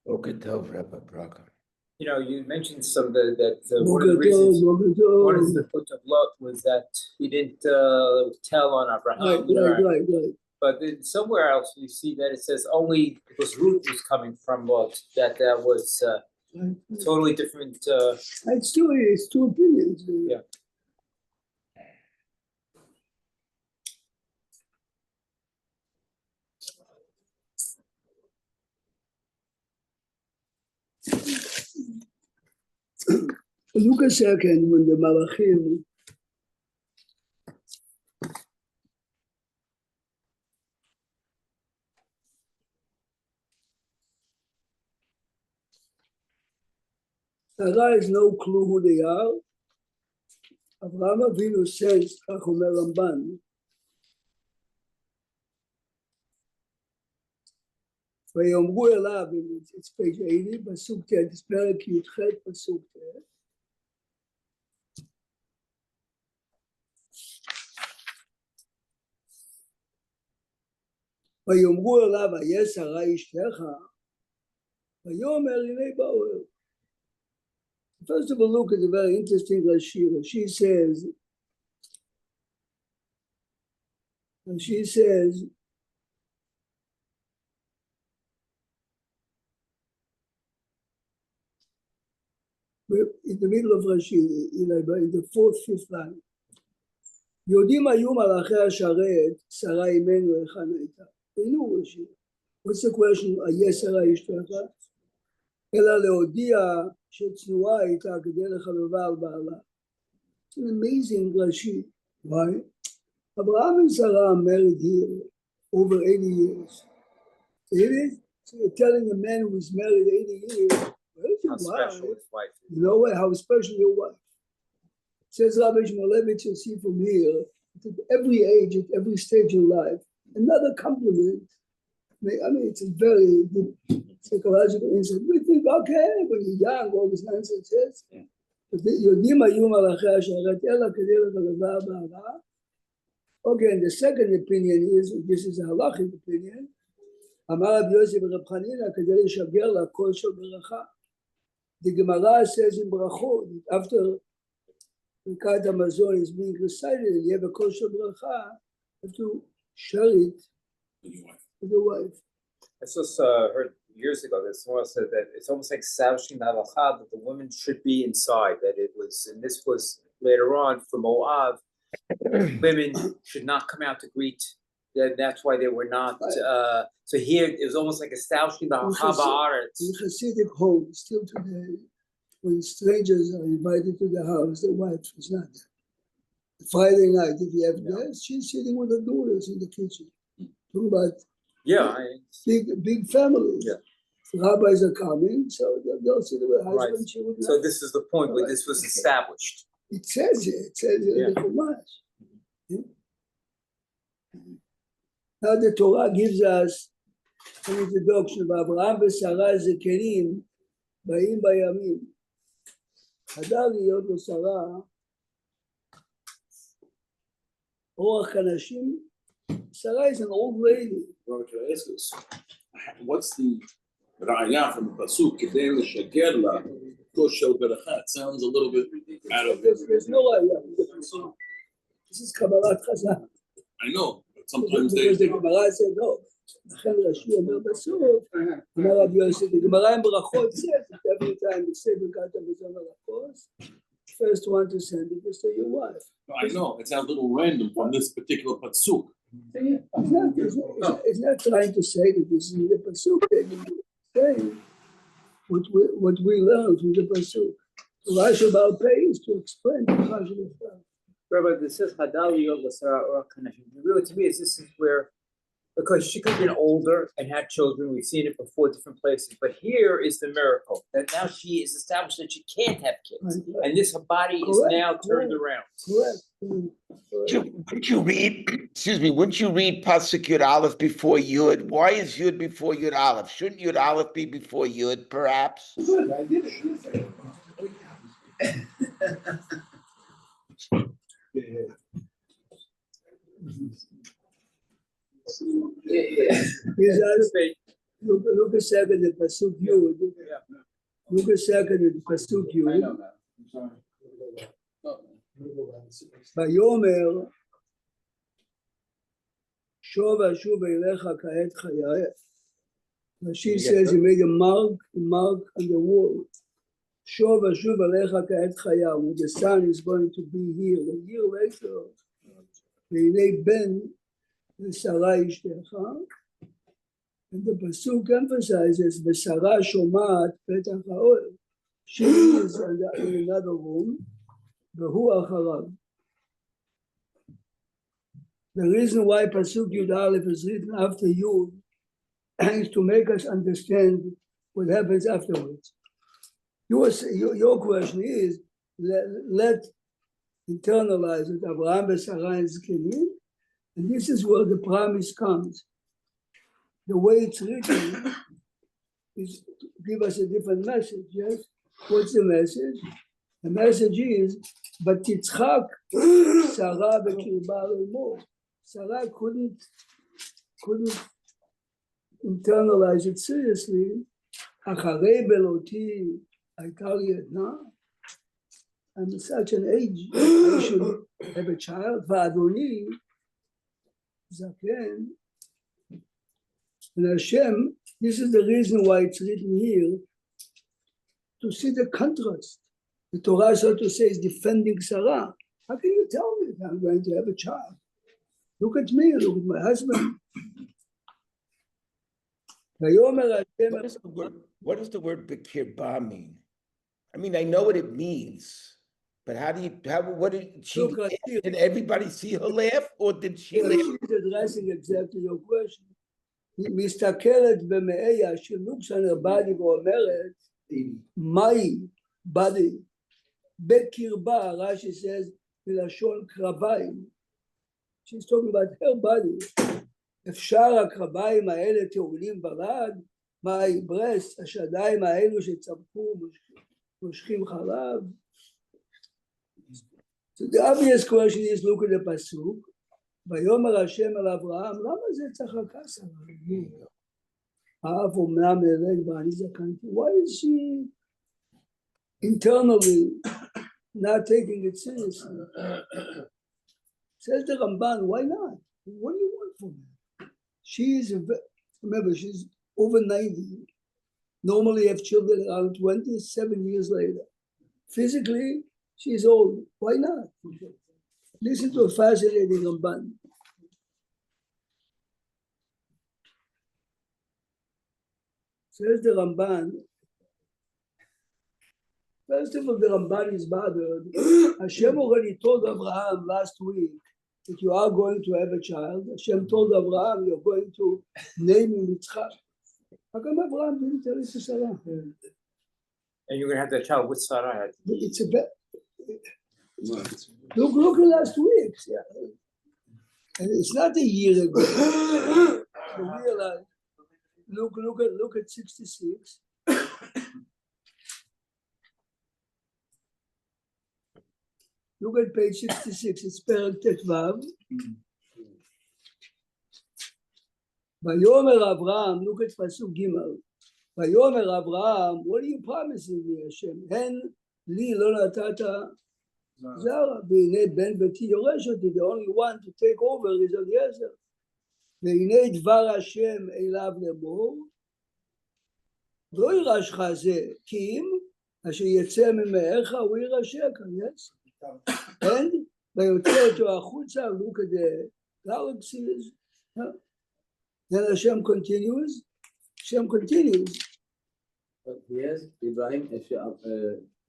Okay, Tov, Rabbi Braga. You know, you mentioned some of one of the reasons, one of the foot of Lot was that he didn't tell on Abraham. Right. But then somewhere else we see that it says only because Ruth was coming from Lot, that was totally different. It's two opinions. Yeah. Look a second when the Malachim Sarah has no clue who they are. Abraham Avinu says, כך אומר רמב"ן, ויאמרו אליו, it's page 80, פסוק ט', פרק י"ח, פסוק ט', ויאמרו אליו, היה שרה אשתך, ויאמר הנה באוהל. First of all, look at the very interesting Rashi. She says, in the middle of Rashi, in the fourth, fifth line, יודעים היו מלאכי השרת, שרה אימנו היכן הייתה. אינו Rashi. What's the question? היה שרה אשתך? אלא להודיע שצנועה הייתה כדי לחבבה על בעלה. It's an amazing Rashi. Why? Abraham and Sarah are married here over 80 years. So you're telling a man who's married 80 years, How special his wife is. You know what? How special your wife. Says Rabbi Shmulevitz, you'll see from here, at every age, at every stage in life, another compliment. I mean, it's a very good psychological insight. We think, okay, when you're young, all this nonsense is. יודעים היו מלאכי השרת, אלא כדי לחבבה בעלה. Okay, and the second opinion is, this is a halachic opinion, אמר רבי יוסי ורב חנינא כדי לשגר לה קול של ברכה. The Gemara says in Brachot, after Birkat Hamazon is being recited, you have a kol shel bracha, you have to share it with your wife. I just heard years ago that someone said that it's almost like establishing the halakha that the women should be inside, that it was, and this was later on for Moab, women should not come out to greet. That's why they were not. So here it was almost like establishing the halakha ba'aretz. In Hasidic homes, still today, when strangers are invited to the house, the wife is not there. Friday night, if you have guests, she's sitting with her daughters in the kitchen. Talking about big families. Yeah. Rabbis are coming, so they'll sit with her husband. Right. She would So this is the point where this was established. It says it in the Chumash. Now the Torah gives us an introduction of Abraham ושרה זקנים באים בימים. חדל להיות לשרה אורח הנשים. Sarah is an old lady. Robert, can I ask this? What's the raya from the pasuk? Kidei l'shager la kol shel beracha. It sounds a little bit out of. There's no raya. This is Kabbalat Chazal. I know, but sometimes because they. the Gemara said no. לכן רש"י אומר בסוף, אומר רבי יוסף, בגמרא עם ברכות says that every time you say ברכת המזון על הכוס, first one to send it is to your wife. I know, it sounds a little random from this particular pasuk. It's not trying to say that this is the pasuk. It's saying what we learned from the pasuk. Rashi about pay is to explain the Rashi. Rabbi, this says Hadal Yod L'Sara or Kanashim. Really, to me, this is where, because she could have been older and had children. We've seen it before, different places. But here is the miracle that now she is established that she can't have kids, and this her body is now turned around. Correct. Wouldn't you read? Excuse me. Wouldn't you read Pasuk Yud Aleph before Yud? Why is Yud before Yud Aleph? Shouldn't Yud Aleph be before Yud? Perhaps. Good, I did it. Look a second at Pasuk Yud. Look a second at Pasuk I Yud. know that, I'm sorry. Oh. Vayomer Shov Ashuv Eilecha Ka'et Chayai. Rashi says he made a mark on the wall. Shov Ashuv Eilecha Ka'et Chayai. When the sun is going to be here, a year later, Ve'inei ben Sarai Ishtecha. And the Pasuk emphasizes V'Sara Shomat Petach HaOel. She is in another room. V'hu Acharav. The reason why Pasuk Yud Aleph is written after Yud is to make us understand what happens afterwards. Your question is, let internalize it, Abraham and Sarah and Zkenim, and this is where the promise comes. The way it's written is to give us a different message, yes? What's the message? The message is, but Yitzchak, Sarah b'kirba imo. Sarah couldn't internalize it seriously. Acharei beloti הייתה לי עדנה. I'm at such an age, I should have a child. ואדוני, זקן, and Hashem, this is the reason why it's written here, to see the contrast. The Torah, so to say, is defending Sarah. How can you tell me that I'm going to have a child? Look at me, look at my husband. What does the word Bekirba mean? I mean, I know what it means, but what did she, Look, did everybody see her laugh, or did she laugh? She's addressing exactly your question. מסתכלת במאיה, she looks on her body ואומרת, מהי body? בקרבה, Rashi says, בלשון קרביים. She's talking about her body. אפשר הקרביים האלה טעונים ברד? מהי ברסט? השדיים האלו שצמחו מושכים חלב? So the obvious question is, look at the pasuk. ויאמר השם אל אברהם, למה זה צחקה שרה? האב אומנם נהרג ואני זקנתי. Why is she internally not taking it seriously? Says the Ramban, why not? What do you want from her? Remember, she's over 90. Normally have children around 27 years later. Physically, she's old. Why not? Listen to a fascinating Ramban. Says the Ramban, first of all, the Ramban is bothered. Hashem already told Abraham last week that you are going to have a child. Hashem told Abraham you're going to name him Yitzchak. How come Abraham didn't tell it to Sarah? And you're gonna have that child with Sarah. It's a bit. Look at last week. Yeah. And it's not a year ago. You realize, look at 66. Look at page 66. It's Perek Tetvav. Vayomer Avraham. Look at Pasuk Gimel. Vayomer Avraham. What are you promising me, Hashem? Hen li lo natata. Zara, והנה בן ביתי יורש אותי, the only one to take over is Eliezer. והנה דבר השם אליו לאמור, לא יירשך זה, כי אם אשר יצא ממאיך הוא יירשך, yes? And ויוצא אותו החוצה, look at the galaxies. Then Hashem continues. But yes, Ibrahim,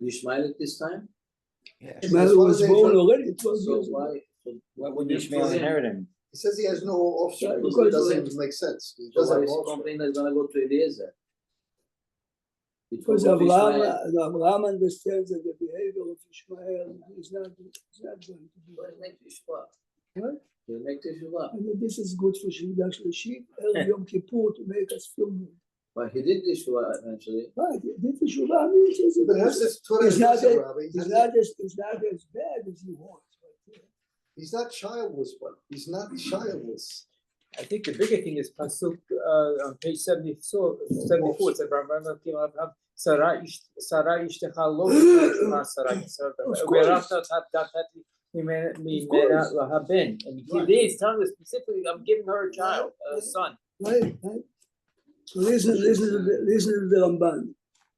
Ishmael at this time. Yes. Ishmael was born already 12 So years ago. why Would Ishmael inherit him? He says he has no offspring. Because- It doesn't even make sense. He So doesn't why have is he offspring. complaining that he's gonna go to Eliezer? It Because will go to Ishmael. Abraham understands that the behavior of Ishmael is not going to be Well, right. make teshuvah. What? He'll make teshuvah. I mean, this is good for Shvidah Shlishit, Erev Yom Kippur, to make us feel good. But he did teshuvah eventually. Right, this is Shuvah means But how's this Torah it's not exclusive, that- Rabbi? it's not as bad as he wants. He's not childless, but he's not childless. I think the bigger thing is pasuk on page 74. It says, Sarah ishtecha lo tishma Sarah mimena lahaben. And today it's telling us specifically, I'm giving her a child, a son. Right. So listen to the Ramban.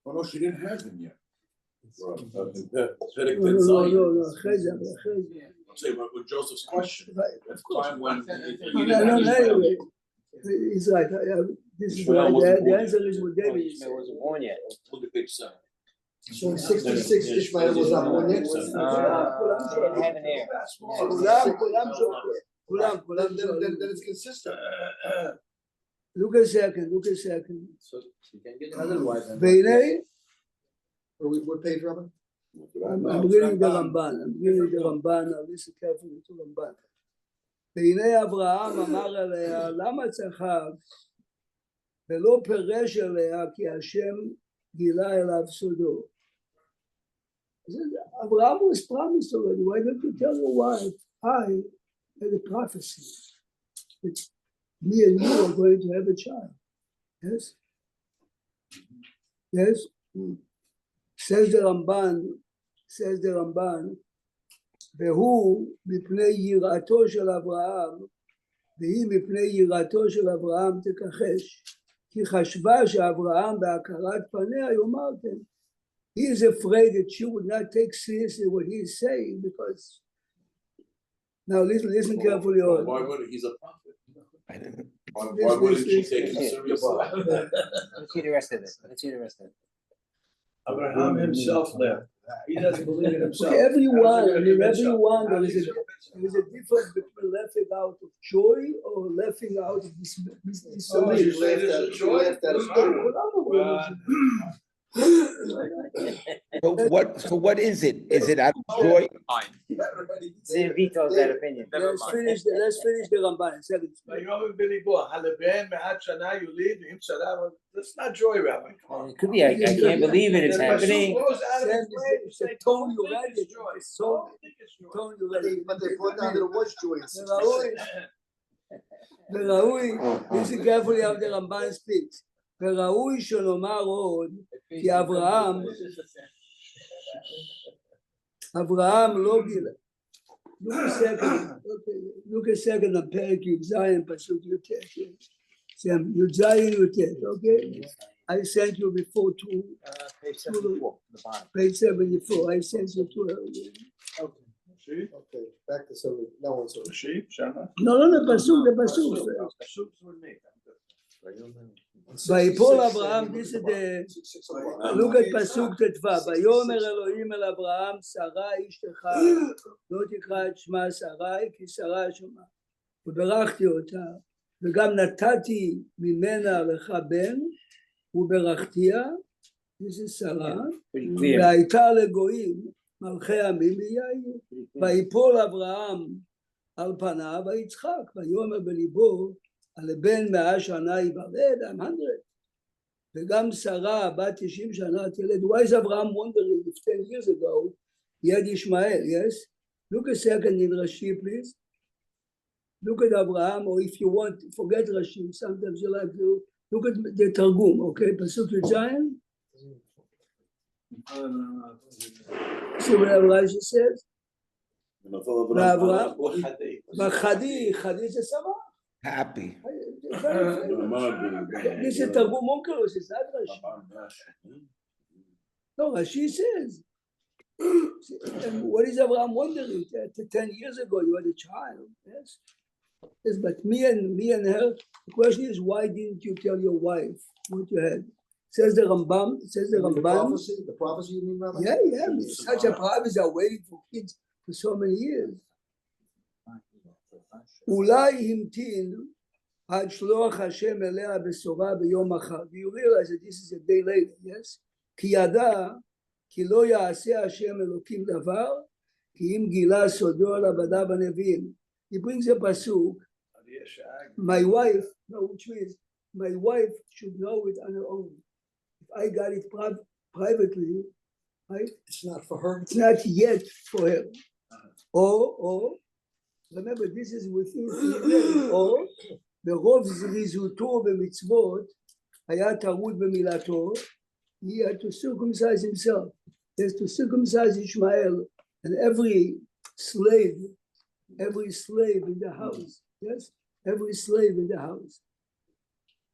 Oh, no, she didn't have him yet. No. I'm saying, but with Joseph's question, Right. at the time when. Anyway, he's right. This is right. The answer is what David is saying. wasn't born yet. Look at page 7. So in 66, Ishmael was not born yet. Didn't have an heir. Then it's consistent. Look a second. So you can get another wife. Beinei, What page, Robin? I'm reading the Ramban. Now listen carefully to Ramban. והנה אברהם אמר עליה, למה צחק ולא פירש עליה כי השם גילה אליו סודו. Abraham was promised already. Why don't you tell your wife, I had a prophecy that me and you are going to have a child? Yes? Yes? Says the Ramban, והוא מפני יראתו של אברהם, והיא מפני יראתו של אברהם תכחש, כי חשבה שאברהם בהכרת פניה יאמר כן. He is afraid that she would not take seriously what he is saying because. Now listen carefully. Why would he's a prophet? Why wouldn't she take him seriously? Let's see the rest of it. Abraham himself left. He doesn't believe in himself. Okay, everyone, there is a difference between laughing out of joy or laughing out of disbelief. She laughed at his So what is it? Is it out of joy? They vetoed that opinion. Let's finish the Ramban. Second. That's not joy, Rabbi. It could be, I can't believe it, it's happening. It's a tone you read it. It's tone you read it. But they brought down that it was joy. וראוי, listen carefully how the Ramban speaks. וראוי שנאמר עוד, כי אברהם לא גילה. Look a second on פרק י"ז פסוק י"ט. י"ז י"ט, okay? I sent you before to Page 74, the bottom. page 74. I sent you to Okay, back to 7. No one saw it. Sheep, Shama. No, the pasuk. ויפול אברהם, this is the, look at פסוק ט"ו, ויאמר אלוהים אל אברהם, שרה אשתך, לא תקרא את שמה שרי, כי שרה שמה. וברכתי אותה, וגם נתתי ממנה לך בן, וברכתיה, this is שרה, והייתה לגויים, מלכי עמים יאיר. ויפול אברהם על פניו, ויצחק, ויאמר בליבו, על בן 100 שנה ייוולד, I'm 100. וגם שרה בת 90 שנה תלד. Why is Abraham wondering if 10 years ago he had Ishmael? Yes? Look a second in Rashi, please. Look at Abraham, or if you want, forget Rashi. Sometimes you like to look at the Targum, okay? Pasuk Yudzayin. See what Rashi says? Abraham. Chadi is a Sama. Happy. This is Targum Onkelos, it's not Rashi. No, Rashi says. And what is Abraham wondering? 10 years ago, you had a child, yes? Yes, but me and her, the question is, why didn't you tell your wife what you had? Says the Rambam. The prophecy, you mean, Rabbi? Yeah. Such a prophecy are waiting for kids for so many years. אולי המתין עד שלוח השם אליה בשורה ביום אחר. Do you realize that this is a day later, yes? כי ידע כי לא יעשה השם אלוקים דבר, כי אם גילה סודו על עבדיו הנביאים. He brings a pasuk. My wife, no, which means my wife should know it on her own. If I got it privately, right? It's not for her. It's not yet for her. Or remember, this is within 3 days. Or ברוב זריזותו במצוות, היה טרוד במילתו, he had to circumcise himself. He has to circumcise Ishmael and every slave in the house. Yes, every slave in the house.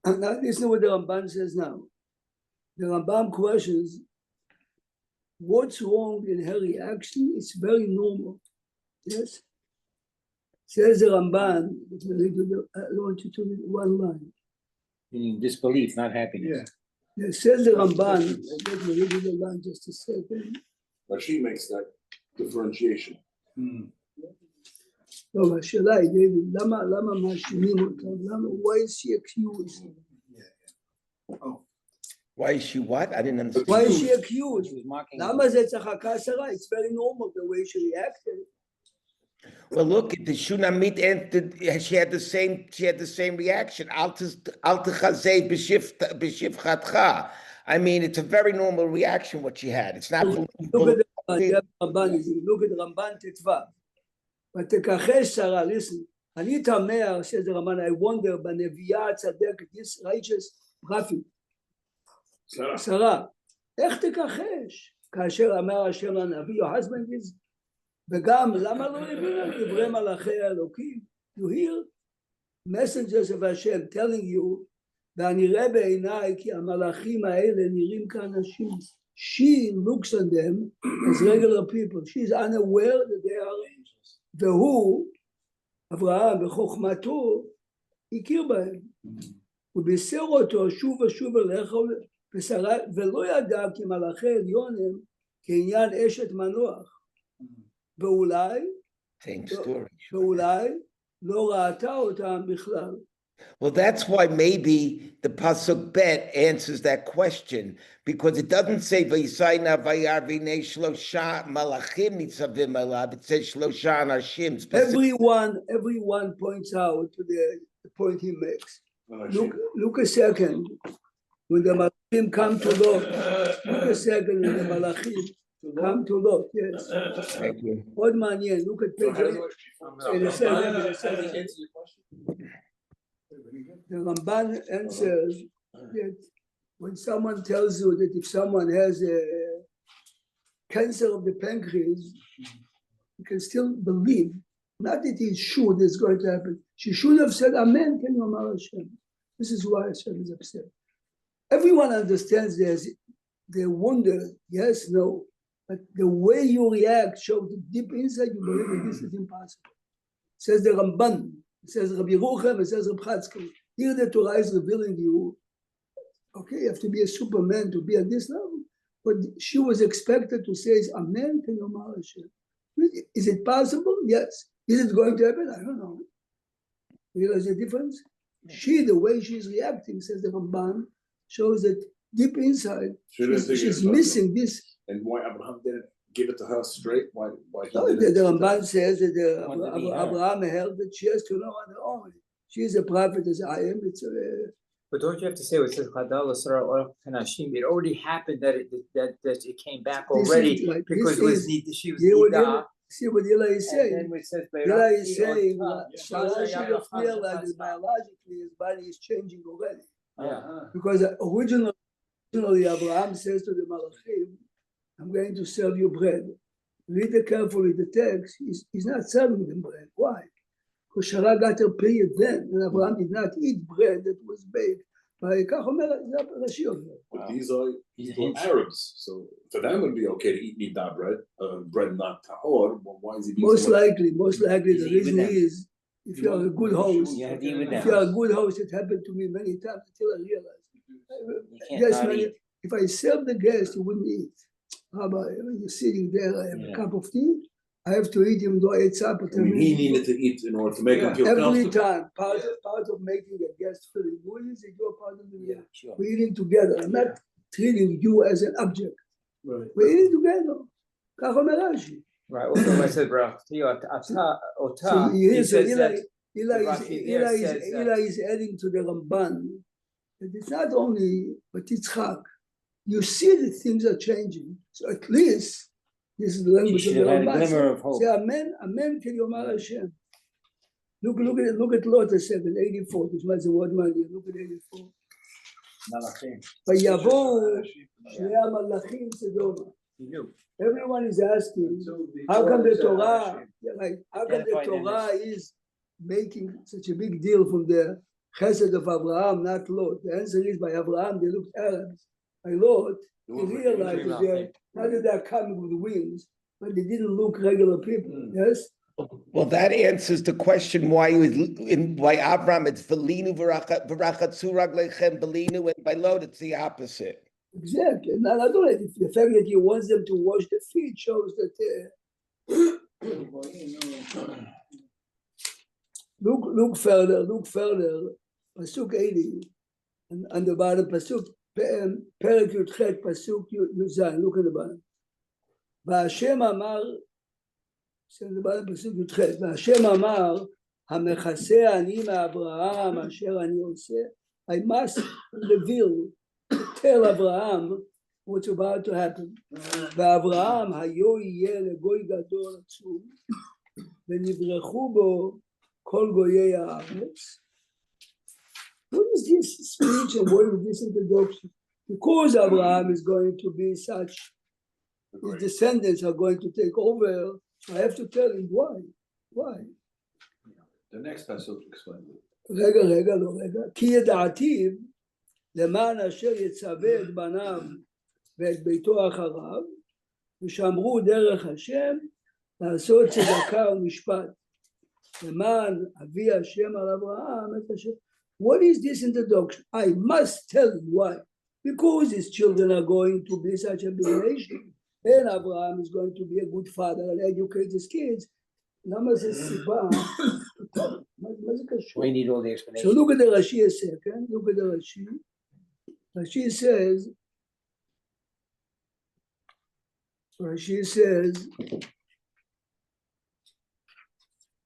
And now listen to what the Ramban says now. The Rambam questions, what's wrong in her reaction? It's very normal. Yes. Says the Ramban, I want you to read one line. Meaning disbelief, not happiness. Yeah. Says the Ramban, let me read the line just a second. But she makes that differentiation. טוב, השאלה היא, דייוויד, למה מאשימים אותם? Why is she accused? Why is she what? I didn't understand. Why is she accused? She was mocking. למה זה צחקה שרה? It's very normal the way she reacted. Well, look, the Shunamit answered, she had the same reaction. Al techazeh b'shivchatcha. I mean, it's a very normal reaction what she had. It's not. Look at the Ramban Tetva. ותכחש שרה, listen, אני תמה, says the Ramban, I wonder, בנביאה הצדקת, this righteous prophet, שרה, איך תכחש? כאשר אמר השם לנביא, your husband is, וגם, למה לא הבינה דברי מלאכי האלוקים? You hear messengers of Hashem telling you, ואני רואה בעיניי כי המלאכים האלה נראים כאנשים. She looks on them as regular people. She is unaware that they are angels. והוא, אברהם, בחוכמתו, הכיר בהם. ובישר אותו שוב ושוב אליך, ולא ידע כי מלאכי עליון הם כעניין אשת מנוח. ואולי לא ראתה אותם בכלל. Well, that's why maybe the pasuk bet answers that question, because it doesn't say v'yisayna v'yar v'nei shlosha malachim nitzavim alav. It says shlosha anashim. Everyone points out to the point he makes. Look a second. When the malachim come to Lot, look a second. When the malachim come to Lot, yes. Thank you. What manian? Look at page 87. The Ramban answers that when someone tells you that if someone has a cancer of the pancreas, you can still believe, not that he's sure this is going to happen. She should have said, Amen, can you Amar Hashem? This is why Hashem is upset. Everyone understands this. They wonder, yes, no. But the way you react shows that deep inside you believe that this is impossible. Says the Ramban, it says Rabbi Yeruchem, it says Rabbi Chatzkel. Here the Torah is revealing you, okay, you have to be a superman to be at this level. But she was expected to say, Amen, can you Amar Hashem? Is it possible? Yes. Is it going to happen? I don't know. You realize the difference? She, the way she's reacting, says the Ramban, shows that deep inside, she's missing this. And why Abraham didn't give it to her straight? Why he No, didn't? the Ramban says that Abraham held that she has to know on her own. She is a prophet as I am. But don't you have to say what it says Chadal Sarah or Kanashim? It already happened that it came back already right. because she was Nida. See what Eli is saying. And then it says Eli is saying Sarah should have realized that biologically his body is changing already. Because originally Abraham says to the Malachim, I'm going to sell you bread. Read it carefully, the text. He's not selling them bread. Why? Because Sarah got her period then, and Abraham did not eat bread that was baked. But these are Arabs, so for them it would be okay to eat nida bread not tahor. Well, why is he? Most likely, the reason is if you are a good host. If you are a good host, it happened to me many times until I realized. Yes, if I serve the guest, you wouldn't eat. Rabbi, you're sitting there, I have a cup of tea. I have to eat him though I ate supper. He needed to eat in order to make him feel every comfortable. time, part of making a guest feel good is that you're part of the meal. We're eating together. I'm not treating you as an object. Right. We're eating together. כך אומר רש"י. Right. Also, I said, So he says Eli is adding to the Ramban that it's not only but Yitzchak. You see that things are changing. So at least this is the language of the Ramban. Say Amen, Amen, Kel Yomar Hashem. look at Lot a second, 84, תשמע, זה מאוד מעניין, look at 84. מלאכים. ויבואו שני המלאכים סדומה. Everyone is asking, how come the Torah, like, how come the Torah is making such a big deal from the chesed of Abraham, not Lot? The answer is by Abraham, they looked Arabs. By Lot, they realized that they're, not that they're coming with wings, but they didn't look regular people, yes? Well, that answers the question why Avram it's Velinu v'rachatzu raglechem Velinu, and by Lot it's the opposite. Exactly. Not only the fact that he wants them to wash the feet shows that look further, Pasuk 80, and the bottom Pasuk Perek Yudchet Pasuk Yuzan. Look at the bottom. V'Hashem Amar, the bottom Pasuk Yudchet. V'Hashem Amar, Hamechaseh ani me'Avraham asher ani oseh. I must reveal, tell Abraham what's about to happen. ואברהם היו יהיה לגוי גדול עצום, ונברחו בו כל גויי הארץ. What is this speech and what is this introduction? Because Abraham is going to be such, his descendants are going to take over, I have to tell him why. Why? The next pasuk explains it. רגע, כי ידעתיו למען אשר יצווה את בניו ואת ביתו אחריו, ושמרו דרך השם לעשות צדקה ומשפט. למען אבי השם על אברהם את השם. What is this introduction? I must tell you why. Because his children are going to be such a big nation, and Abraham is going to be a good father and educate his kids. למה זה סיבה? מה זה קשור? We need all the So explanation. look at the Rashi a second. Look at the Rashi. Rashi says,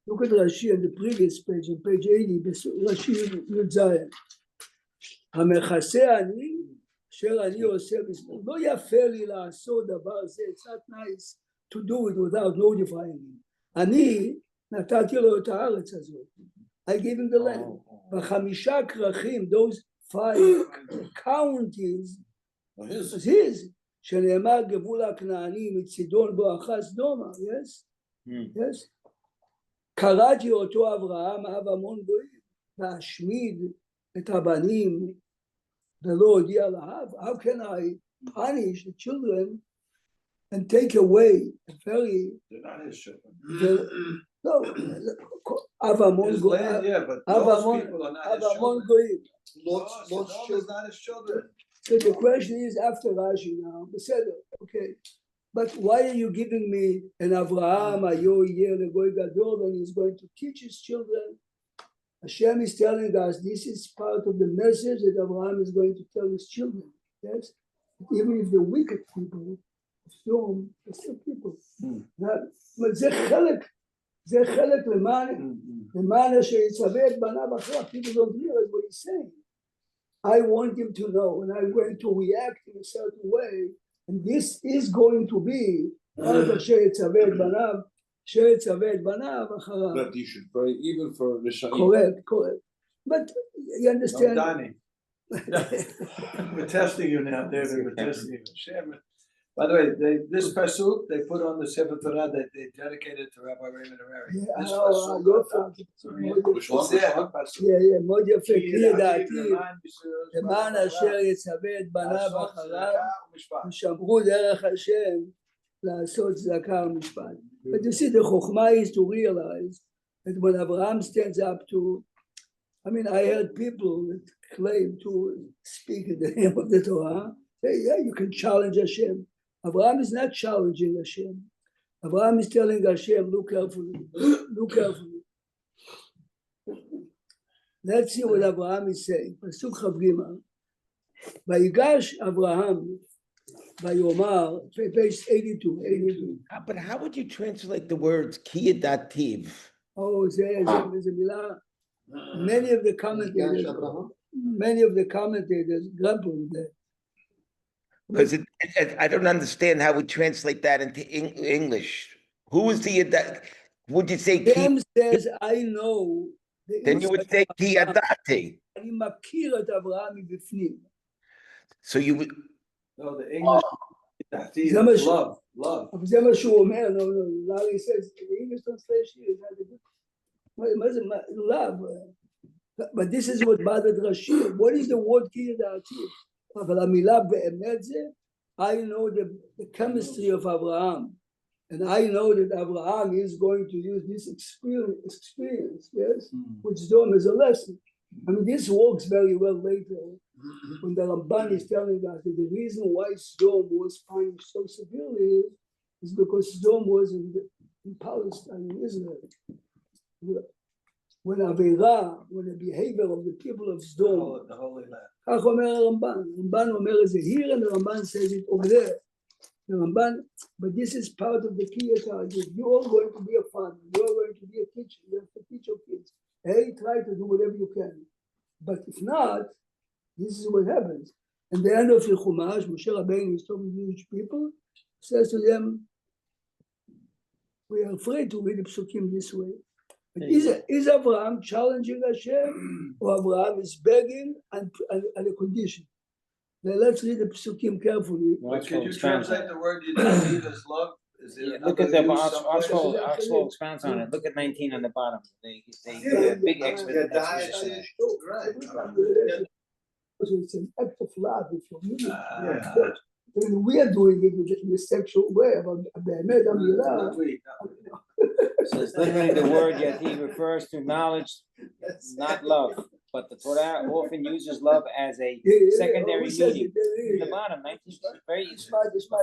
look at Rashi on the previous page, on page 80, Rashi Yud המכסה אני, אשר אני עושה בזמן. לא יפה לי לעשות דבר זה, it's not nice to do it without notifying me. אני נתתי לו את הארץ הזאת. I gave him the land. וחמישה כרכים, those 5 counties, was his, שנאמר גבול הכנעני מצידון בואכה סדומה, yes? Yes? קראתי אותו אברהם, אב המון גויים, להשמיד את הבנים ולא הודיע לאב. How can I punish the children and take away a very... They're not his children. No, אב המון His גויים. land, yeah, but אב those people are not his המון children. גויים. Lot's Lot's children. not his children. So the question is after Rashi now, okay, but why are you giving me an Avraham, Ayo, Yeh, Goy Gadol, and he's going to teach his children? Hashem is telling us this is part of the message that Avraham is going to tell his children. Yes, even if the wicked people assume they're still people. But זה חלק למען אשר יצווה את בניו אחריו. People don't realize what he's saying. I want him to know, and I'm going to react in a certain way, and this is going to be אשר יצווה את בניו אחריו. That you should pray even for Rishayim. Correct. But you understand? No, Donnie. We're testing you now, David. We're testing you. Shem. By the way, this pasuk they put on the Sefer Torah that they dedicated to Rabbi Raymond Harari. This pasuk. Which one? It's there, huh, pasuk. Yeah, מאוד יפה. כי כי ידעתי, למען אשר יצווה את בניו אחריו, ושמרו דרך השם לעשות צדקה ומשפט. But you see, the chokhmah is to realize that when Abraham stands up to, I mean, I heard people that claim to speak in the name of the Torah, say, yeah, you can challenge Hashem. Abraham is not challenging Hashem. Abraham is telling Hashem, look carefully, look carefully. Let's see what Abraham is saying. Pasuk Chavgima. Vayigash Abraham, Vayomar, page 82. But how would you translate the words kiyadativ? Oh, there's a milah. Many of the commentators grapple with that. Because I don't understand how we translate that into English. Who is the would you say ki? Shem says, I know. the Then you would inside say of Avraham. ki yadati. אני מכיר את אברהם מבפנים. So you would, No, the English. זה מה ש- Love. אבל זה מה שהוא אומר, no, Larry says, the English translation is not a good, מה זה, love, but this is what bothered Rashi, what is the word כי ידעתי? אבל המילה באמת זה, I know the chemistry of Abraham, and I know that Abraham is going to use this experience, yes, which Sodom is a lesson. I mean, this works very well later when the Ramban is telling us that the reason why Sodom was punished so severely is because Sodom was in Palestine, in Israel. When Avera, when the behavior of the people of Sodom, The Holy Land. כך אומר הרמב"ן, הרמב"ן אומר את זה here and the Ramban says it over there. The Ramban, but this is part of the Kiyata. You are going to be a father, you are going to be a teacher, you have to teach your kids. Hey, try to do whatever you can. But if not, this is what happens. And the end of the Chumash, Moshe Rabbeinu is talking to Jewish people, says to them, we are afraid to read the Psukim this way. But is Abraham challenging Hashem, or Abraham is begging and a condition? Now let's read the Psukim carefully. But could you translate the word Yidati as love? Is it Look at the another use our someplace? scroll expands on it. Look at 19 on the bottom. They big exposition. So it's an act of love if you're really when we are doing it in a sexual way, about באמת המילה, Not we. So it's literally the word Yati refers to knowledge, not love. But the Torah often uses love as a secondary meaning. In the bottom, 19, very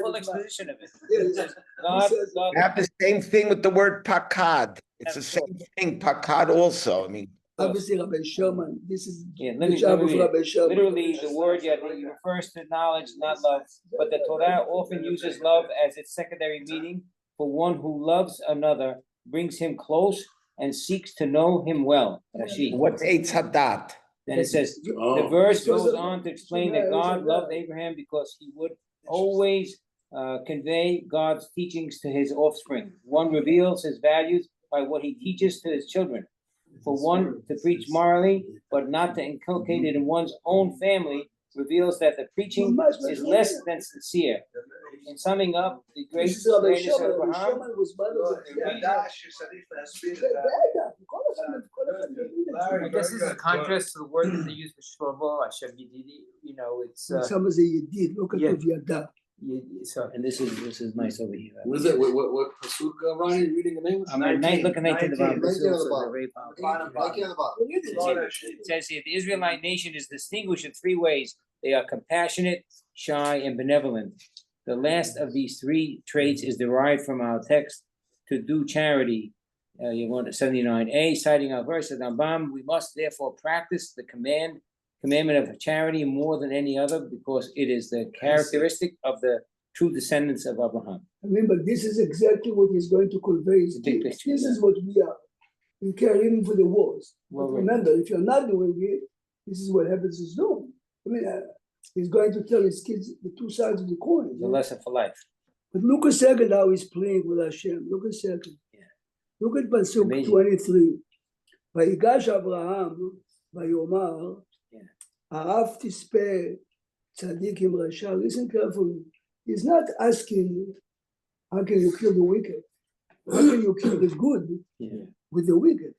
full exposition of it. It says, God, you have the same thing with the word pakad. It's the same thing, pakad also. I mean, obviously Rabbi Sherman, this is Yeah, the job of Rabbi Sherman. literally the word Yati refers to knowledge, not love. But the Torah often uses love as its secondary meaning for one who loves another, brings him close, and seeks to know him well. Rashi. what's Eitz Hadat? Then it says, the Oh, verse goes on to explain that God loved Abraham because he would always convey God's teachings to his offspring. One reveals his values by what he teaches to his children. For one to preach morally, but not to inculcate it in one's own family, reveals that the preaching is less than sincere. In summing up, the great This is Rabbi greatness of Sherman. Rabbi Abraham, Sherman was one of I guess this is a contrast to the word that they use for Shlomo, Hashem Yedidi, you know, it's, some of the Yedid, look at Yeah. the Yada. so. and this is nice over here. What is it? What pasuk, Ronnie, reading in English? I'm look at 19 the bottom. 19 This on the also is a bottom. very powerful. Like on the bottom. It says here, the Israelite nation is distinguished in three ways. They are compassionate, shy, and benevolent. The last of these three traits is derived from our text to do charity. You want 79a, citing our verse of Rambam, we must therefore practice the commandment of charity more than any other because it is the characteristic of the true descendants of Abraham. Remember, this is exactly what he's going to convey. It's a big picture, This yeah. is what we are. We care even for the wars. Well, But right. remember, if you're not doing it, this is what happens to Zoom. I mean, he's going to tell his kids the two sides of the coin. It's a lesson for life. But look a second how he's playing with Hashem. Look a second. Yeah. Look at Pasuk Amazing. 23. ויגש אברהם ויאמר, Yeah. אהב תספה צדיק עם רשע. Listen carefully. He's not asking, how can you kill the wicked? How can you kill the good Yeah. with the wicked?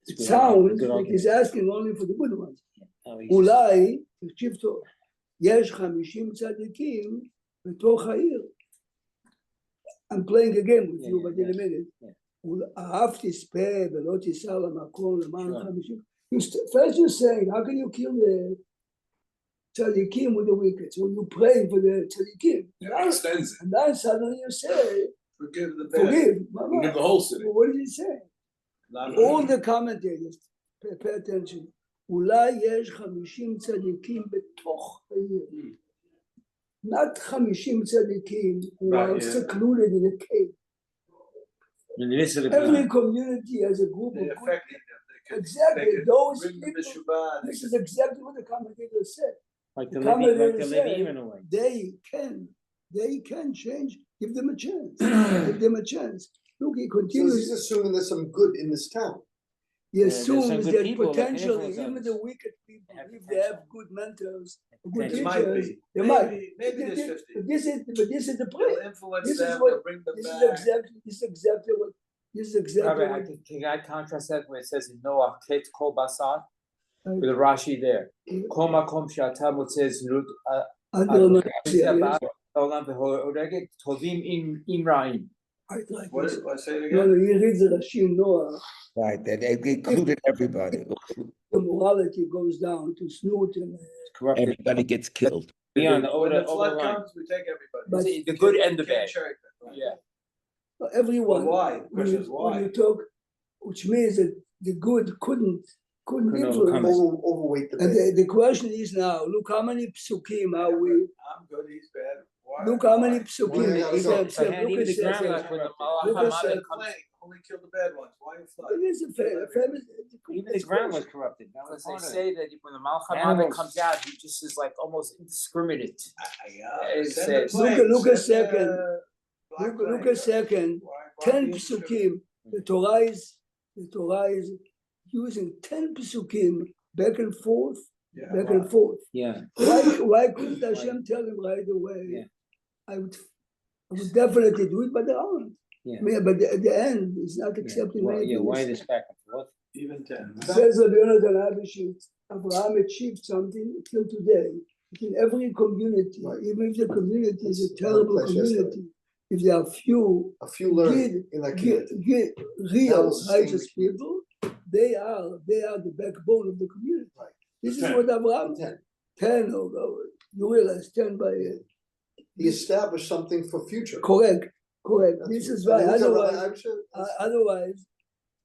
It Good sounds argument, good like he's argument. asking only for the good ones. How he- אולי, תקשיב טוב, יש 50 צדיקים בתוך העיר. I'm playing a game with Yeah, you, yeah, but in a yeah. minute. Yeah. אהב תספה ולא תיסע למקום למען Sure. 50. First you're saying, how can you kill the tzadikim with the wicked? So you pray for the tzadikim. That extends it. And then suddenly you say, Forgive the bad. forgive. You give the whole city. What did he say? All the commentators, pay attention. אולי יש 50 צדיקים בתוך העיר. Not 50 צדיקים who Right, are yeah. secluded in a cave. In the midst of the Every ground. community has a group of They good. affecting them. They could- Exactly, they could those bring them people. to Shabbat. This is exactly what the commentators said. Like The the Levi, commentators say in a way. they can change. Give them a chance. Give them a chance. look, he So continues. he's assuming there's some good in this town. He there's some assumes good that people that can potentially, influence even others. the wicked people, Have if they have potential. good mentors, good Potential. It might teachers, be. they might. Maybe there's 50. But this is the They'll point. influence This is them, what- they'll bring them This is back. exactly Rabbi, what. can I contrast that where it says in Noah, Ket Kol Basar, Right. with the Rashi there? Kol Makom She'ata Motzez Nut Under Olam V'Horegek Tovim Im Ra'im. What, say it No, again? he reads the Rashi in Noah. Right, that they included everybody. The morality goes down to snoot and Corrupted. Everybody gets killed. Beyond the When over the the flood line. comes, we take everybody. But- The good and the Can't bad. cherry pick, right? Yeah. everyone. But why? The When question you, is when why? you talk, which means that the good couldn't Couldn't influence. overcome Overweight the And bad. the question is now, look how many psukim are we? I'm good, he's bad. Why? Look how many Why psukim. you gotta go? Sam, And look even at the Sam, ground Sam. like when the Look at Malach Sam. Hamad comes, Only kill the bad ones. Why you flood? It is a famous. even the ground was corrupted. That Because was they part of it. say that when the Malach Animals. Hamad comes out, he just is like almost indiscriminate. Yeah, It send the says- plane, Look a send the second. black Look plane. a second. Why 10 be psukim. The Torah is using 10 psukim back and forth, Yeah, back why? and forth. Yeah, Why couldn't Hashem tell him right away? Yeah. I would definitely do it, but they aren't. yeah. I mean, but at the end, he's not accepting Why, anything. why this back and forth? Even 10. Says Rabbi Yonatan Abishit, Abraham achieved something till today. In every community, Right. even if the community is a That's terrible what I said yesterday. community, if there are few A few learn in that community. real That sustain righteous the community. people, they are the backbone of the community. Right. This is 10. what Abraham 10. 10 you realize 10 by He established something for future. correct. That's This what- is why and who's that, otherwise, Rabbi Abishai?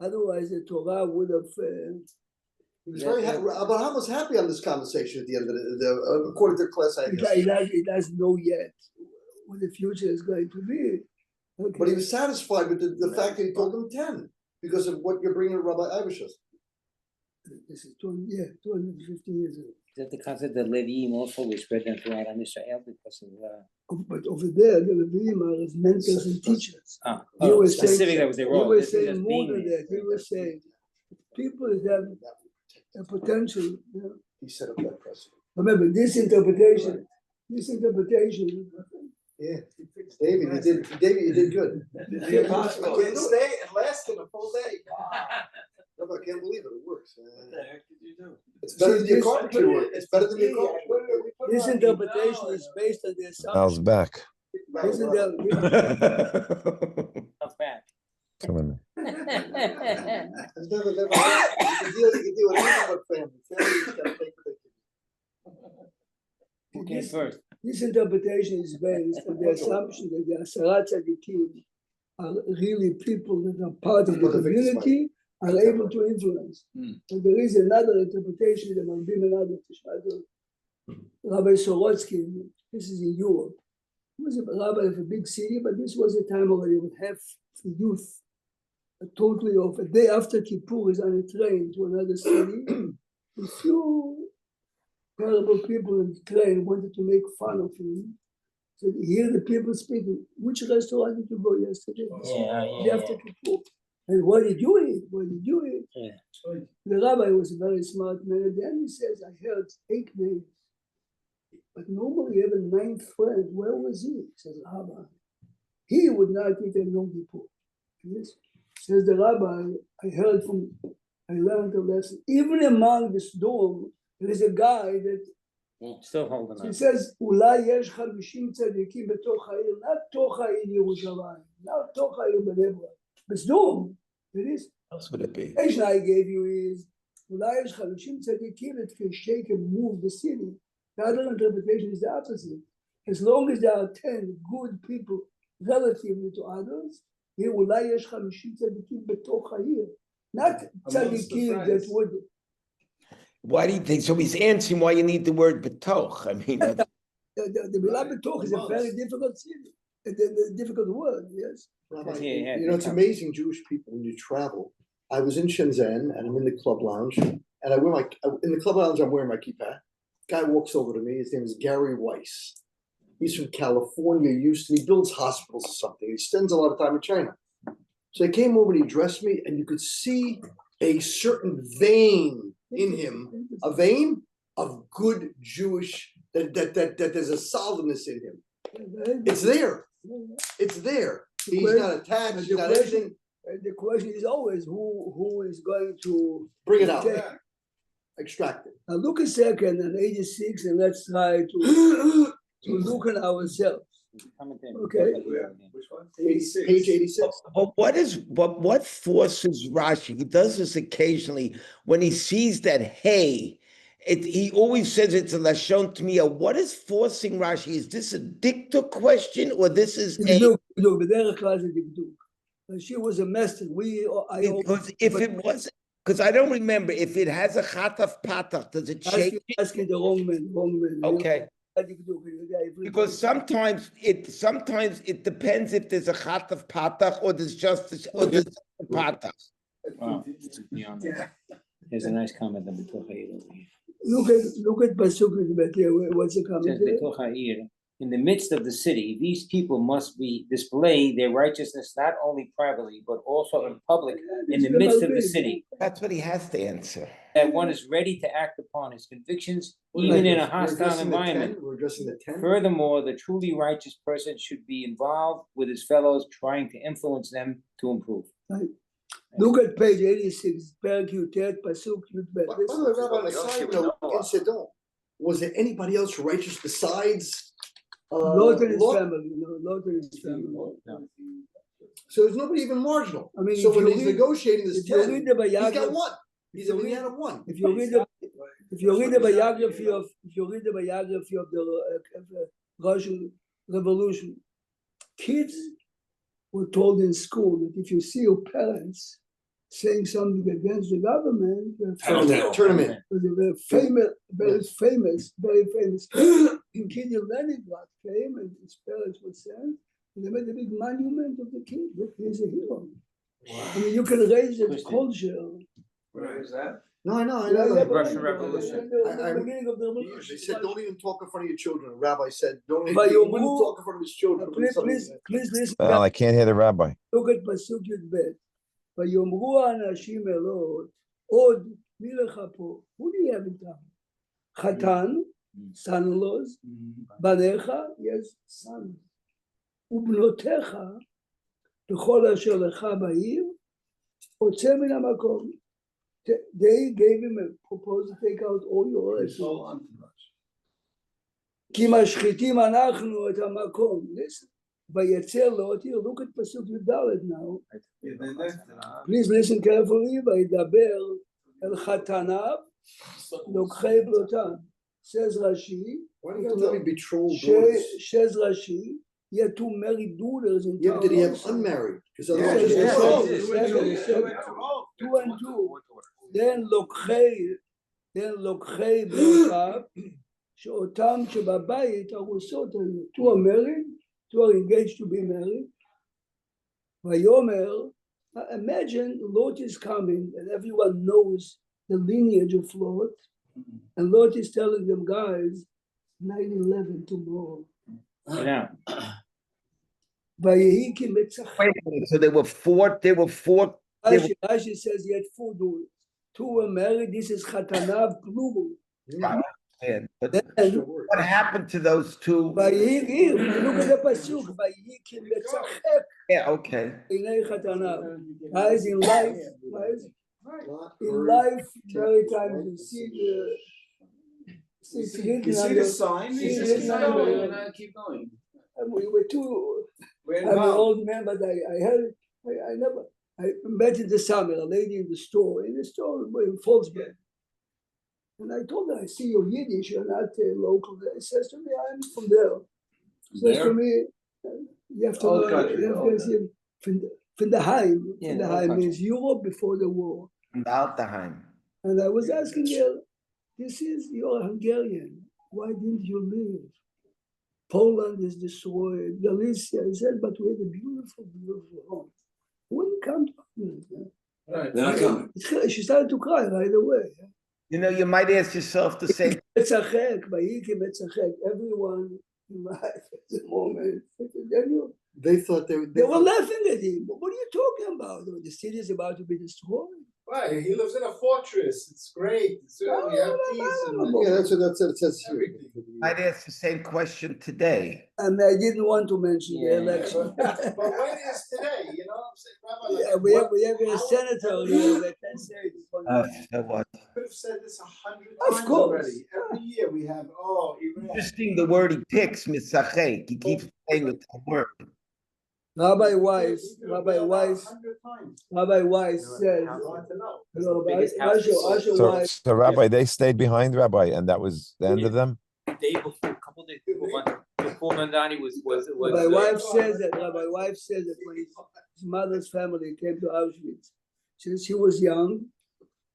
otherwise the Torah would have. He was very happy. Abraham was happy on this conversation at the end of according to class I guess. He doesn't know yet what the future is going to be. Okay. But he was satisfied with the fact that he told him 10 because of what you're bringing to Rabbi Abishai. This is 250 years ago. Is that the concept that Leviim also was spread them throughout Am Yisrael because of But over there, the Leviim are as mentors and teachers. He was saying- specific that was their He role. was This is saying just more being than there. that. He was saying people have a potential. You know. He set up that precedent. Remember, this interpretation. Yeah. David, you did good. The impossible. stay, it lasted a full day. Wow. I can't believe it. It works. What the heck did you do? It's better than your This- carpentry work. It's better than your carpentry work. This interpretation is based on the Al's assumption. back. Isn't there- Tough back. Coming. It's never happened. You can deal with anything but family. Family is gotta take what they can. Who came first? This interpretation is based on the assumption that the Asarat Tzadikim are really people that are part of the community, are able to influence. Hmm. And there is another interpretation, the Malbim and others, Rabbi Sorotsky, this is in Europe. He was a rabbi of a big city, but this was a time already with half the youth, totally off. A day after Kippur is on a train to another city. A few terrible people in the train wanted to make fun of him. So here the people speaking, which restaurant did you go yesterday? Day after Kippur. And what did you eat? What did you eat? Yeah. The rabbi was a very smart man. At the end he says, I heard 8 names. But normally you have a 9th friend. Where was he? He says, Rabbi. He would not eat a Yom Kippur. Yes. Says the rabbi, I learned a lesson. Even among this dorm, there is a guy that Still holding he on. says, אולי יש 50 צדיקים בתוך העיר, not תוך העיר ירושלים, not תוך העיר בני ברק. בסדום, it is. else would it be? The I gave you is, אולי יש 50 צדיקים that can shake and move the city. The other interpretation is the opposite. As long as there are 10 good people relatively to others, here אולי יש 50 צדיקים בתוך העיר. Not צדיקים that would. Why do you think, so he's answering why you need the word betoch, I mean, that's- The milah betoch is a very difficult city, a difficult word, yes. Rabbi, Yeah, you know, it's amazing Jewish people when you travel. I was in Shenzhen and I'm in the club lounge and in the club lounge, I'm wearing my kippah. Guy walks over to me. His name is Gary Weiss. He's from California, he builds hospitals or something. He spends a lot of time in China. So he came over and he dressed me, and you could see a certain vein in him, a vein of good Jewish, that there's a solidness in him. It's there. It's there. He's not attached, he's not anything. The question is always who is going to Bring it out. take. Extract it. Now look a second at 86 and let's try to look at ourselves. Okay. Which one? Page 86. But what forces Rashi? He does this occasionally when he sees that hey, he always says it's a lashon tmiya. What is forcing Rashi? Is this a dicta question or this is a? Look, בדרך כלל זה דקדוק. She was a master. Because if it was, because I don't remember if it has a chataf patach, does it change? asking the wrong man. Okay. Because sometimes it depends if there's a chataf patach or there's just a patach. Wow. There's a nice comment on B'toch Ha'ir over here. Look at Pasuk Yud. What's the It comment says there? B'toch Ha'ir, in the midst of the city, these people must be display their righteousness not only privately but also in public in the midst of the city. That's what he has to answer. That one is ready to act upon his convictions even in a We're hostile addressing the 10? environment. We're addressing the 10. Furthermore, the truly righteous person should be involved with his fellows, trying to influence them to improve. Look at page 86, Perek Yutet, Pasuk Yud Bet. By the way, Rabbi, on a side note, in Sedon, was there anybody else righteous besides Lot and his Lot? family, Lot and his family. So there's nobody even marginal. I mean, So if when you he's read- negotiating this If you 10, read the he's got biography, one. He's a you read- man of one. if you read the biography of the Russian Revolution, kids were told in school that if you see your parents saying something against the government, you have to Turn him in. was a very famous kid in Leningrad came and his parents were sent, and they made a big monument of the kid. Look, he's a hero. I mean, you can raise the culture. Where is that? No, I know. Russian Revolution. In the beginning of the They revolution. said, don't even talk in front of your children. A rabbi said, don't But even you wouldn't move- talk in front of his children. Please listen. Well, I can't hear the rabbi. look at פסוק י"ב. ויאמרו האנשים אלות, עוד מי לך פה? Who do you have in town? חתן, son-in-laws, בניך, yes, son. ובנותיך, בכל אשר לך בעיר, הוצא מן המקום. They gave him a proposal to take out all your resources. כי משחיתים אנחנו את המקום. Listen. ויצר לאותיר, look at פסוק י"ד now. Please listen carefully. וידבר אל חתניו, לוקחי בלותם. Says Rashi, Why do you have to be betrothed daughters? says Rashi, he had two married daughters in Yeah, town. did he have also. unmarried? Because Yeah, otherwise, yeah, it's yeah. Two and two. Then לוקחי בלותם, שאותם שבבית ארוסות היו. Two are married, two are engaged to be married. ויאמר, imagine Lot is coming and everyone knows the lineage of Lot. And Lot is telling them, guys, 9/11 tomorrow. Now, ויהי כי מצחק. Wait a minute, so there were four. Rashi says he had 4 daughters. 2 were married. This is Chatanav plural. And, but And what happened to those two? ויהי, here, look at the pasuk. ויהי כי מצחק Yeah, okay. עיני חתניו. Guys, in life, guys, in life, many times you see the. It's written You see under- the sign? it's You see the written sign? under- Keep going. And we were too. We're I'm an involved. old man, but I heard it. I never. I met in the summer a lady in the store in in Folksburg. And I told her, I see you're Yiddish, you're not local. She says to me, I'm from there. She says to There? me, you have to Old learn, country, you have old to say, from the Heim. Yeah, From the old Heim country. means Europe before the war. Altaheim. And I was asking her, you're Hungarian. Why didn't you leave? Poland is destroyed, Galicia. I said, but we had a beautiful, beautiful home. Wouldn't come to Poland. Right. They're not coming. She started to cry right away. You know, you might ask yourself the same. מצחק, ויהי כי מצחק. Everyone in life at the moment. Then They thought they They were laughing at him. What are you talking about? The city is about to be destroyed. Right, he lives in a fortress, it's great, it's, we have peace and. Yeah, that's what it says here. I'd ask the same question today. And I didn't want to mention the Yeah. election. But when is today, you know what I'm saying, Rabbi? Yeah, like, we have a how- senator here that can say it. So what? Could have said this 100 Of times course. already, every year we have, oh, Iran. Interesting the word he picks, Misachek. He keeps playing with the word. Rabbi Weiss, Rabbi Weiss, 100 times. Rabbi Weiss says, Hard to know. no, biggest house Asher, is sold. Asher So, Weiss, so Rabbi, they stayed behind, Rabbi, and that was the end of them? Day before, a couple days before Mandani was. Rabbi Weiss says that when his mother's family came to Auschwitz, since she was young,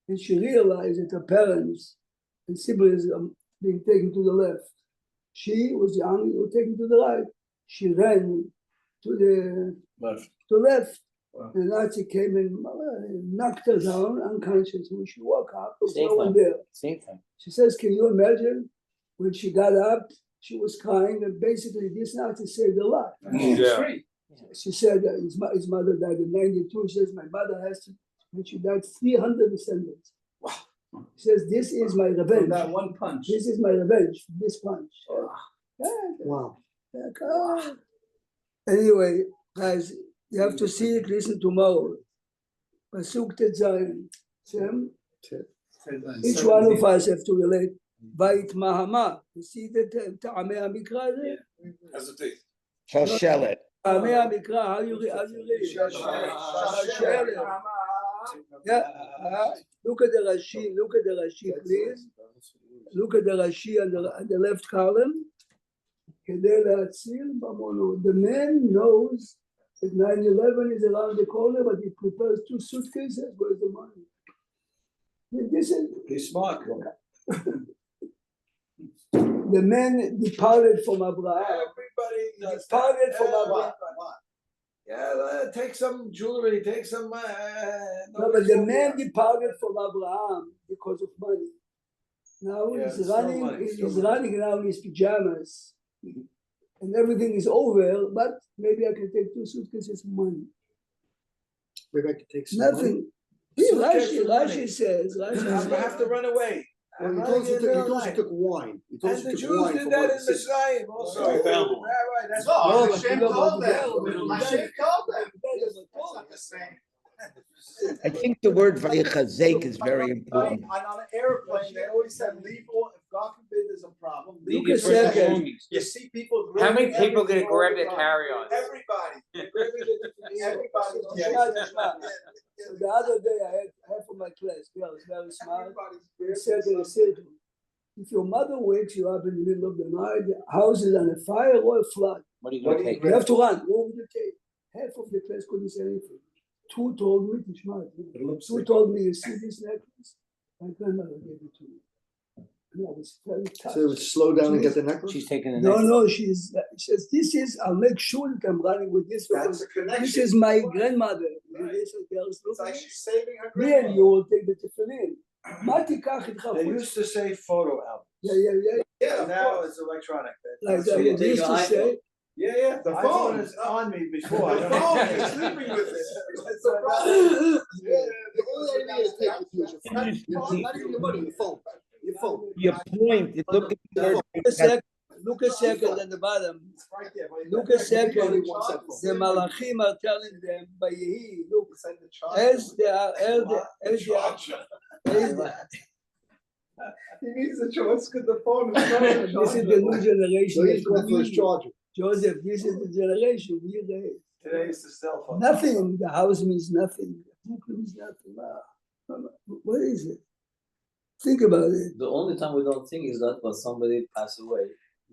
and she realized that her parents and siblings are being taken to the left. She was young, they were taken to the right. She ran to the left. The Nazi came and knocked her down unconscious. When she woke up, there was Same no one time. there. Same thing. She says, can you imagine? When she got up, she was crying, and basically this Nazi saved her life. Yeah. She said that his mother died in 92. She says, my mother has to, and she died 300 descendants. Wow. She says, this is my revenge. That one punch. This is my revenge, this punch. Yeah. Wow. Like, ah. Anyway, guys, you have to see it, listen tomorrow. Pasuk Tetzayin. Shem, each one of us have to relate. Bait Mahama. You see the Ta'amei HaMikra there? Hesitate. Shalshelet. Ta'amei HaMikra, how you read? Shalshelet. Yeah. Look at the Rashi, please. Look at the Rashi on the left column. כדי להציל ממונו. The man knows that 9/11 is around the corner, but he prepares 2 suitcases. Where's the money? This is He's smart. the man departed from Abraham. Everybody does Departed from that. Abraham. Yeah, take some jewelry, take some. No, but the man departed from Abraham because of money. Now Yeah, he's still running. money, He's still money. running now in his pajamas, and everything is over. But maybe I can take 2 suitcases of money. Maybe I could take some money. Nothing. Here, Suitcase of money. Rashi says. I have to run away. Well, he I'm told us running in he real took life. wine. He told us And he the took Jews wine did from that one in of the cities. Mitzrayim also. They found one. Right, that's No, No, but Hashem you don't told want them. to Hashem told them. That's not the same. I think the word Vayachazek is very important. On an airplane, they always said, leave all, if God forbid there's a problem. Leave Look your at personal second. belongings. You see people. How many grabbing people gonna everything all grab the their time. carry-ons? Everybody. They're grabbing it. Everybody. So the other day, I had half of my class, girl, is very smart. They said to the children, if your mother wakes you up in the middle of the night, the house is on a fire or a flood, What are you gonna take? you have to run. What would you take? Half of the class couldn't say anything. 2 told me, Tishma, 2 told me, you see this necklace? My grandmother gave it to me. And I was very touched. So it would slow down and get the necklace? She's taking the No, next. no, she says, this is, I'll make sure that I'm running with this. That's Because a connection. this is my grandmother. Right. They said, girls, look It's at like me. she's saving her Me and grandmother. you will take the tefillin. מה תיקח איתך They חוץ? used to say photo album. Yeah, yeah, yeah. Yeah, of Now course. it's electronic. Like So that. you They take used your to say, Yeah. The iPhone phone. is on me before. The phone, you're sleeping with it. That's the problem. The only idea is take with you is your phone. Not even your money, your phone. Your phone. Your point, look at the word. look a second at the bottom. It's right there. Look a second. Everybody wants that phone. The Malachim are telling them, by Yehi, look, Send the charger. as they are, He needs a choice because the phone is not. this is the new So generation. he's going for his charger. Joseph, this is the generation we raised. Today is the cell phone. Nothing. The house means nothing. The book means nothing. What is it? Think about it. The only time we don't think is that when somebody pass away,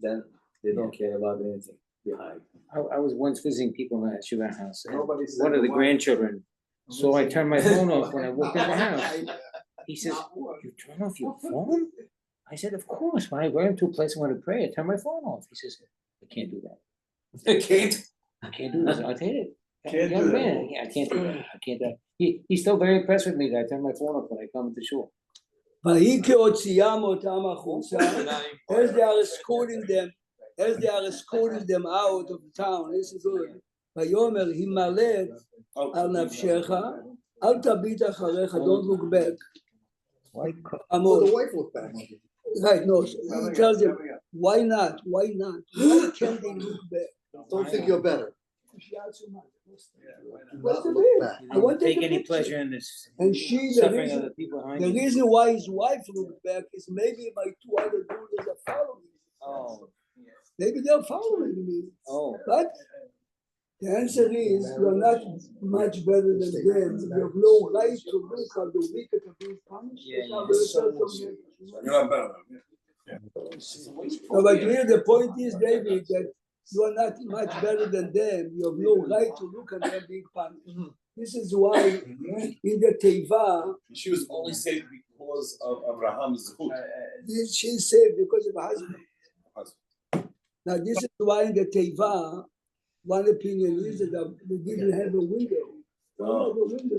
then they don't care about anything behind. I was once visiting people in that Shiva house. And Nobody said one of the why. grandchildren, so I turned my phone off when I walked in the house. He says, you turn off your phone? I said, of course. When I go into a place I want to pray, I turn my phone off. He says, I can't do that. I can't. I can't do that. I did it. Can't Young do that. man, yeah, I can't do that. I can't do that. He's still very impressed with me that I turn my phone off when I come to shul. ויהי כהוציאם אותם החוצה, as they are escorting them out of the town, this is good. ויאמר הימלט על נפשך, אל תביט אחריך, don't look back. Why Well, the wife looked back. Right, no, he tells him, why not? Why not? Why can't they look back? Don't think you're better. Do What's not the look name? back. I want to Take take a any picture. pleasure in this And she, the suffering of the reason, people behind the you. reason why his wife looked back is maybe my two other daughters are following. Oh, Maybe they're following me. oh. But the answer is you're not much better than them. You have no right to look how the wicked are being punished. Yeah, That's how yeah. they tell them. You're not better than No, but here the point is, David, that you are not much better than them. You have no right to look at them being punished. This is why in the Teiva, She was only saved because of Abraham's hood. she's saved because of her husband. Now, this is why in the Teiva, one opinion is that they didn't have a window. They don't have a window.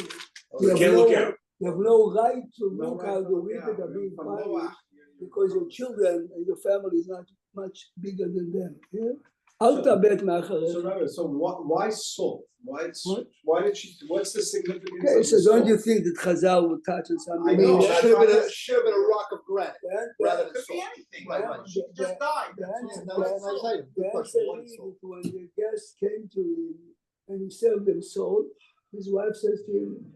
You have Can't look out. you have no right to look how the wicked are being punished because your children and your family is not much bigger than them. Yeah? Al tabet ma'acharecha. Rabbi, so why salt? Why did she, what's the significance Okay, of so the don't you salt? think that Chazal would touch on I something? I mean, know, it that's should have been why- a rock of granite rather than salt. Just died. The answer is that when the guest came to him and he served them salt, his wife says to him,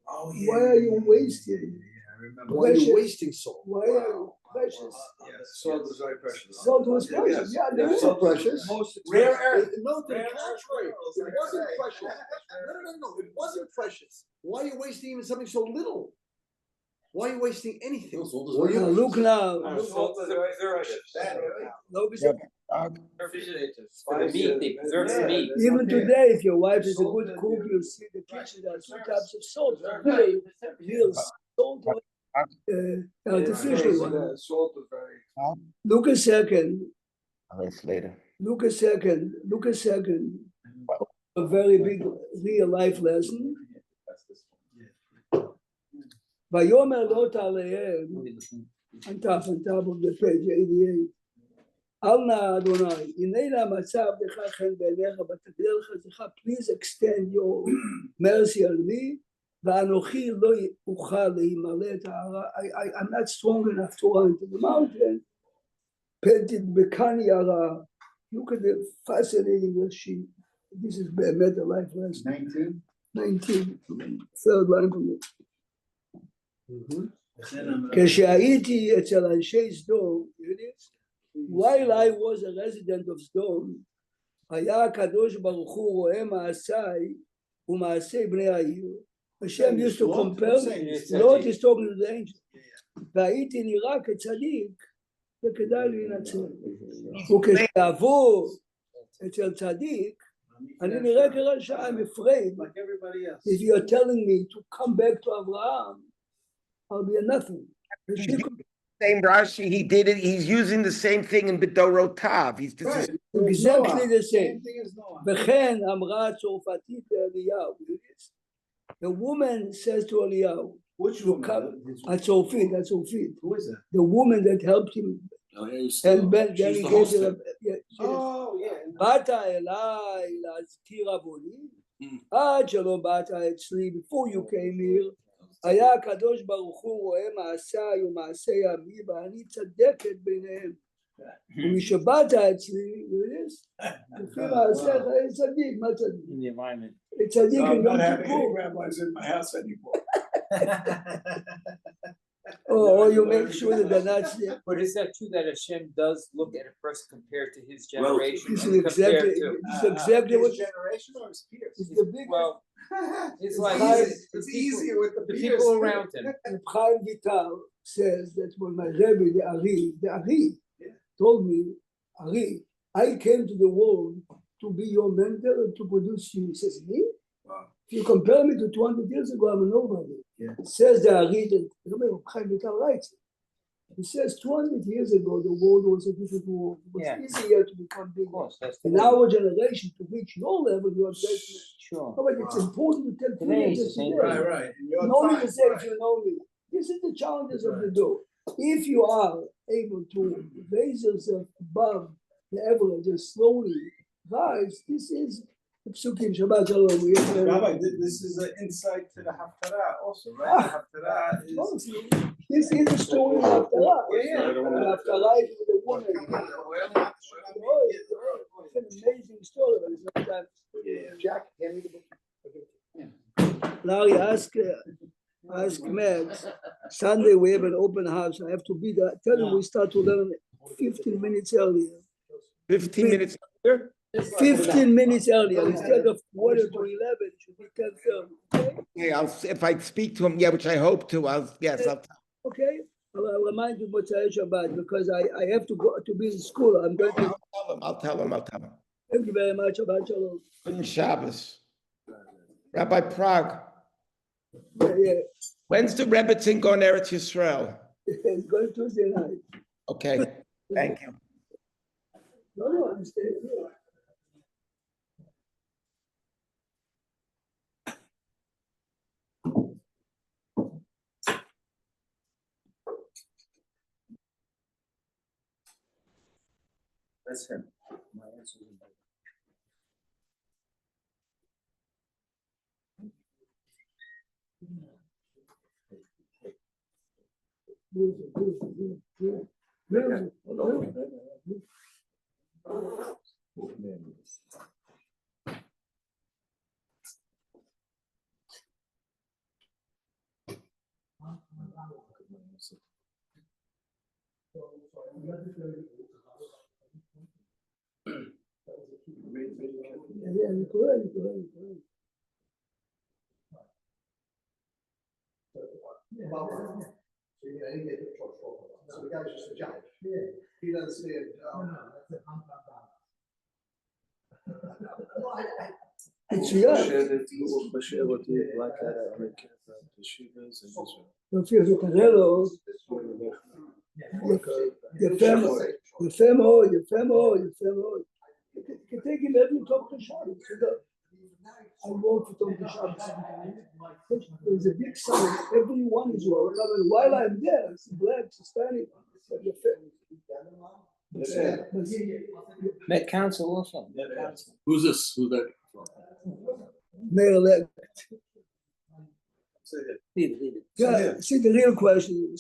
Oh, why are you wasting? I remember. Why are you Precious. wasting salt? Why are you precious? Salt is very precious. Salt was precious. Yeah, they It's were. so precious. Rare It- earth. No, to the Rare contrary, earth. it wasn't precious. No, it wasn't precious. Why are you wasting even something so little? Why are you wasting anything? Were Now you- look now. Salt is very precious. Look, it's- For the meat, they preserve the meat. Even today, if your wife is a good cook, you'll see the kitchen, there are two types of salt. Real salt or artificial one. Salt is very. Look a second. later. Look a second. Look a second. A very big real life lesson. Vayomer lo ta'alehem, on top of the page 88. אל נא אדוני, הנה למצב לך חן בעיניך ותגדל חסדך, please extend your mercy on me, ואנוכי לא אוכל להימלט ההרה. I'm not strong enough to run to the mountain. פנטית בכאן ירה. Look at the fascinating sheet. This is באמת a life lesson. 19, third line from it. כשהייתי אצל אנשי סדום, while I was a resident of Sdom, היה הקדוש ברוך הוא רואה מעשיי ומעשי בני העיר. Hashem used to compare, Lord is talking to the angel. והייתי נראה כצדיק וכדאי להינצל. וכשעבור אצל צדיק, אני נראה כרשע, I'm afraid. If you're telling me to come back to Abraham, I'll be a nothing. Same Rashi, he did it, he's using the same thing in Bedorotav. He's this is Exactly the same. וכן אמרה הצרפתית לאליהו. The woman says to Eliyahu, Which woman? הצרפית. Who is that? The woman that helped him, and then he gave her, Oh, yeah. באת אליי להזכיר עווני, עד שלא באת אצלי, before you came here, היה הקדוש ברוך הוא רואה מעשיי ומעשי עמי, ואני צדקת ביניהם. ומשבאת אצלי, לפי מעשיך אין צדיק, מה צדיק? In the environment. צדיק No, in I'm יום not having any כיפור. rabbis in my house anymore. Or you make sure that they're not there. But is that true that Hashem does look at a person compared to his generation? This and is compared exactly, to- this is exactly what, His generation or his peers? it's the big, Well, it's like It's easy with the the peers. people around him. Chaim Vital says that when my Rebbe, the Ari, told me, Ari, I came to the world to be your mentor and to produce you. He says, me? Wow. If you compare me to 200 years ago, I'm a nobody. Yeah. Says the Ari, that remember, Chaim Vital writes. He says 200 years ago, the world was a different world. It was Yeah. easier to become Of bigger. course, that's the In way. our generation, to reach your level, you are great. Sure. No, but it's important to tell Today people it's the this same. today. Right. And your No need time, to say right. if you know me. This is the challenges of the door. If you are able to raise yourself above the average and slowly rise, this is Psukim Shabbat Shalom. We have, Rabbi, this is an insight to the Haftarah also, right? The Haftarah is. this is the story of Haftarah. Yeah. Haftarah is with the woman. It's an amazing story. But it's not that. Jack, hand me the book. Larry, ask Max. Sunday we have an open house. I have to be there. Tell him we start to learn 15 minutes earlier. 15 minutes later? 15 minutes earlier instead of 1 to 11. It should be 10:30. Okay? Yeah, if I speak to him, yeah, which I hope to, I'll Okay. I'll remind you Motzei Shabbat because I have to go to be in school. I'm going to. I'll tell him. Thank you very much. Shabbat Shalom. Good Shabbos. Rabbi Prague, Yeah. when's the Rebbetzin going to Eretz Yisrael? It's going Tuesday night. Okay, thank you. No, I'm staying here. That's him. My answer is no. Yeah, you could. So the guy's just a judge. He doesn't stand. Don't feel so Carrero. Yפה מאוד. You can take him every talk to Shabbos. I work for Tom to Shabbos. There's a big sign. Everyone is welcome. While I'm there, it's black, it's Hispanic. Met council also. Who's this? Who's that? Mayor elect. Say it. Yeah, see, the real question is